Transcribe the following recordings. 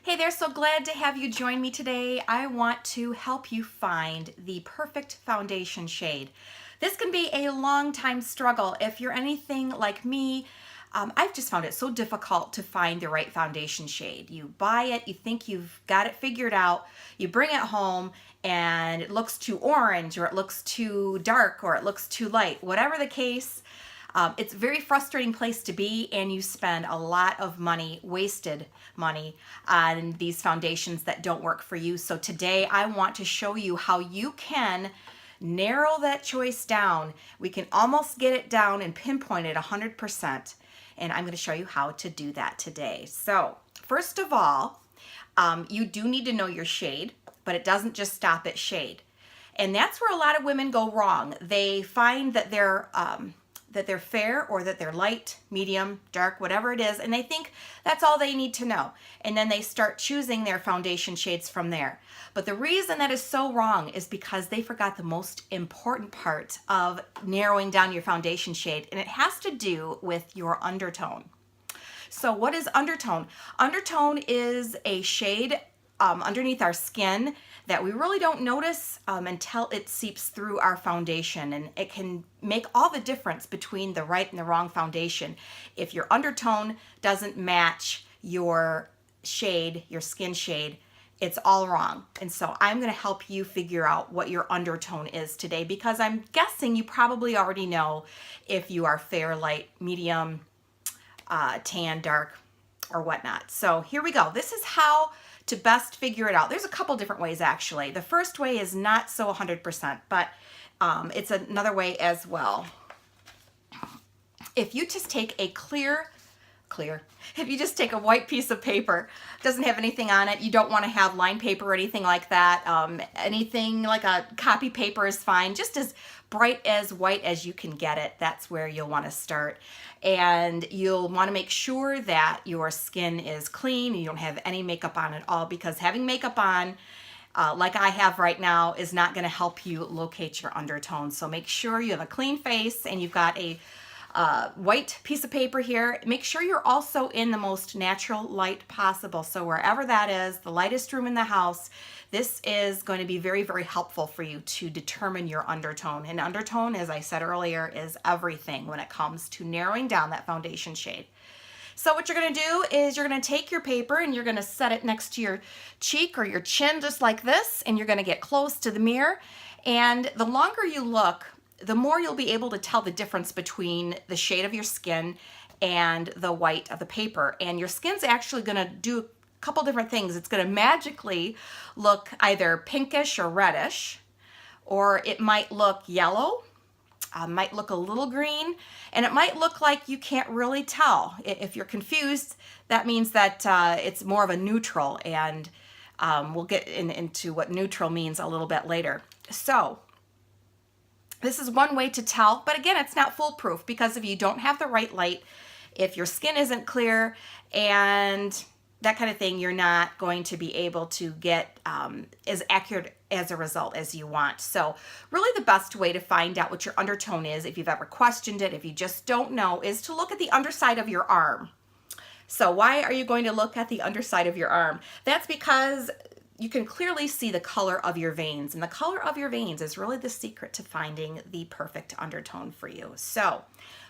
Hey there, so glad to have you join me today. I want to help you find the perfect foundation shade. This can be a long time struggle. If you're anything like me, I've just found it so difficult to find the right foundation shade. You buy it, you think you've got it figured out, you bring it home, and it looks too orange, or it looks too dark, or it looks too light. Whatever the case, it's a very frustrating place to be, and you spend a lot of money, wasted money, on these foundations that don't work for you. So today I want to show you how you can narrow that choice down. We can almost get it down and pinpoint it 100%. And I'm going to show you how to do that today. So first of all, you do need to know your shade, but it doesn't just stop at shade. And that's where a lot of women go wrong. They find that they're fair, or that they're light, medium, dark, whatever it is, and they think that's all they need to know. And then they start choosing their foundation shades from there. But the reason that is so wrong is because they forgot the most important part of narrowing down your foundation shade, and it has to do with your undertone. So what is undertone? Undertone is a shade underneath our skin that we really don't notice until it seeps through our foundation, and it can make all the difference between the right and the wrong foundation. If your undertone doesn't match your shade, your skin shade, it's all wrong. And so I'm going to help you figure out what your undertone is today, because I'm guessing you probably already know if you are fair, light, medium, tan, dark, or whatnot. So here we go. This is how to best figure it out. There's a couple different ways actually. The first way is not so 100%, but it's another way as well. If you just take a if you just take a white piece of paper, doesn't have anything on it, you don't want to have lined paper or anything like that. Anything like a copy paper is fine, just as bright as white as you can get it. That's where you'll want to start. And you'll want to make sure that your skin is clean, you don't have any makeup on at all, because having makeup on, like I have right now, is not going to help you locate your undertone. So make sure you have a clean face and you've got a white piece of paper here. Make sure you're also in the most natural light possible. So wherever that is, the lightest room in the house, this is going to be very, very helpful for you to determine your undertone. And undertone, as I said earlier, is everything when it comes to narrowing down that foundation shade. So what you're going to do is you're going to take your paper and you're going to set it next to your cheek or your chin, just like this, and you're going to get close to the mirror. And the longer you look, the more you'll be able to tell the difference between the shade of your skin and the white of the paper. And your skin's actually going to do a couple different things. It's going to magically look either pinkish or reddish, or it might look yellow, might look a little green, and it might look like you can't really tell. If you're confused, that means that it's more of a neutral, and we'll get into what neutral means a little bit later. So this is one way to tell, but again, it's not foolproof, because if you don't have the right light, if your skin isn't clear and that kind of thing, you're not going to be able to get as accurate as a result as you want. So really the best way to find out what your undertone is, if you've ever questioned it, if you just don't know, is to look at the underside of your arm. So why are you going to look at the underside of your arm? That's because you can clearly see the color of your veins, and the color of your veins is really the secret to finding the perfect undertone for you. So,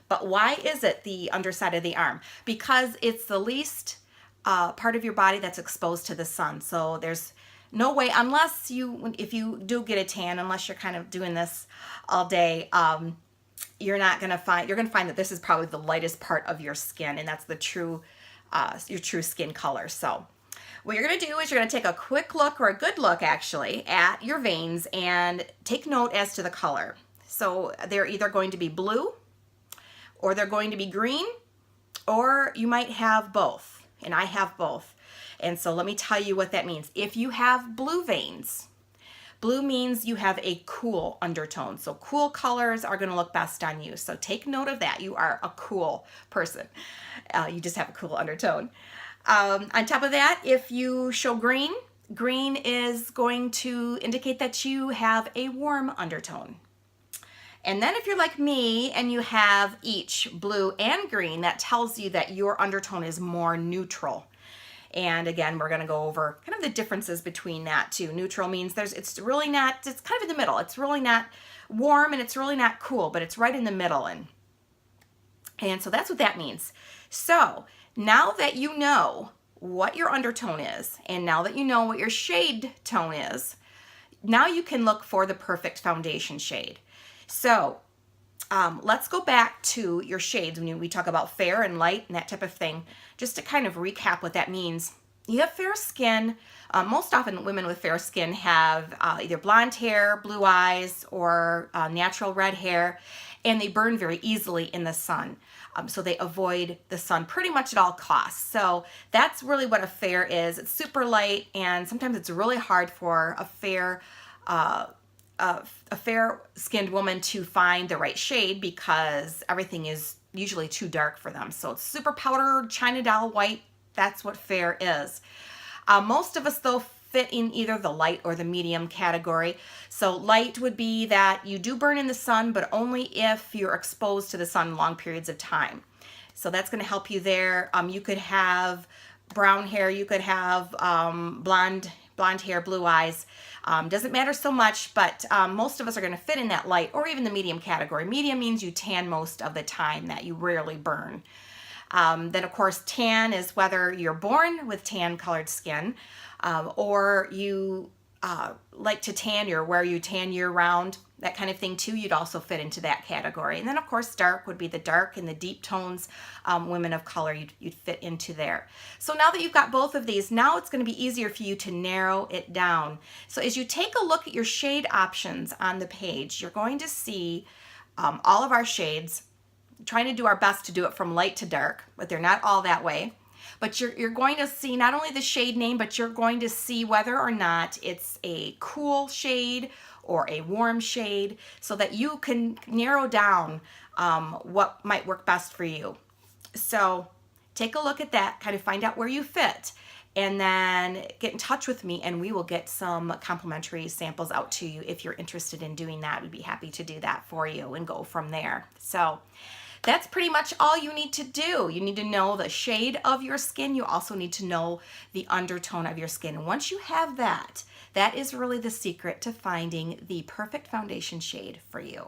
but why is it the underside of the arm? Because it's the least part of your body that's exposed to the sun. So there's no way, unless if you do get a tan, unless you're kind of doing this all day, you're going to find that this is probably the lightest part of your skin, and that's the your true skin color. So what you're going to do is you're going to take a quick look, or a good look actually, at your veins and take note as to the color. So they're either going to be blue, or they're going to be green, or you might have both. And I have both. And so let me tell you what that means. If you have blue veins, blue means you have a cool undertone. So cool colors are going to look best on you. So take note of that. You are a cool person. You just have a cool undertone. On top of that, if you show green, green is going to indicate that you have a warm undertone. And then if you're like me and you have each blue and green, that tells you that your undertone is more neutral. And again, we're going to go over kind of the differences between that too. Neutral means it's really not, it's kind of in the middle. It's really not warm and it's really not cool, but it's right in the middle. And so that's what that means. So now that you know what your undertone is, and now that you know what your shade tone is, now you can look for the perfect foundation shade. So let's go back to your shades when we talk about fair and light and that type of thing, just to kind of recap what that means. You have fair skin. Most often women with fair skin have either blonde hair, blue eyes, or natural red hair, and they burn very easily in the sun. So they avoid the sun pretty much at all costs. So that's really what a fair is. It's super light, and sometimes it's really hard for a fair-skinned woman to find the right shade because everything is usually too dark for them. So it's super powdered, China doll white. That's what fair is. Most of us, though, fit in either the light or the medium category. So light would be that you do burn in the sun, but only if you're exposed to the sun long periods of time. So that's going to help you there. You could have brown hair, you could have blonde hair, blue eyes. Doesn't matter so much, but most of us are going to fit in that light or even the medium category. Medium means you tan most of the time, that you rarely burn. Then of course tan is whether you're born with tan colored skin or you like to tan, or where you tan year round, that kind of thing too. You'd also fit into that category. And then of course dark would be the dark and the deep tones. Women of color, you'd fit into there. So now that you've got both of these, now it's going to be easier for you to narrow it down. So as you take a look at your shade options on the page, you're going to see all of our shades, trying to do our best to do it from light to dark, but they're not all that way. But you're going to see not only the shade name, but you're going to see whether or not it's a cool shade or a warm shade, so that you can narrow down what might work best for you. So take a look at that, kind of find out where you fit, and then get in touch with me and we will get some complimentary samples out to you. If you're interested in doing that, we'd be happy to do that for you and go from there. So that's pretty much all you need to do. You need to know the shade of your skin. You also need to know the undertone of your skin. And once you have that, that is really the secret to finding the perfect foundation shade for you.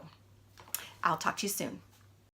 I'll talk to you soon.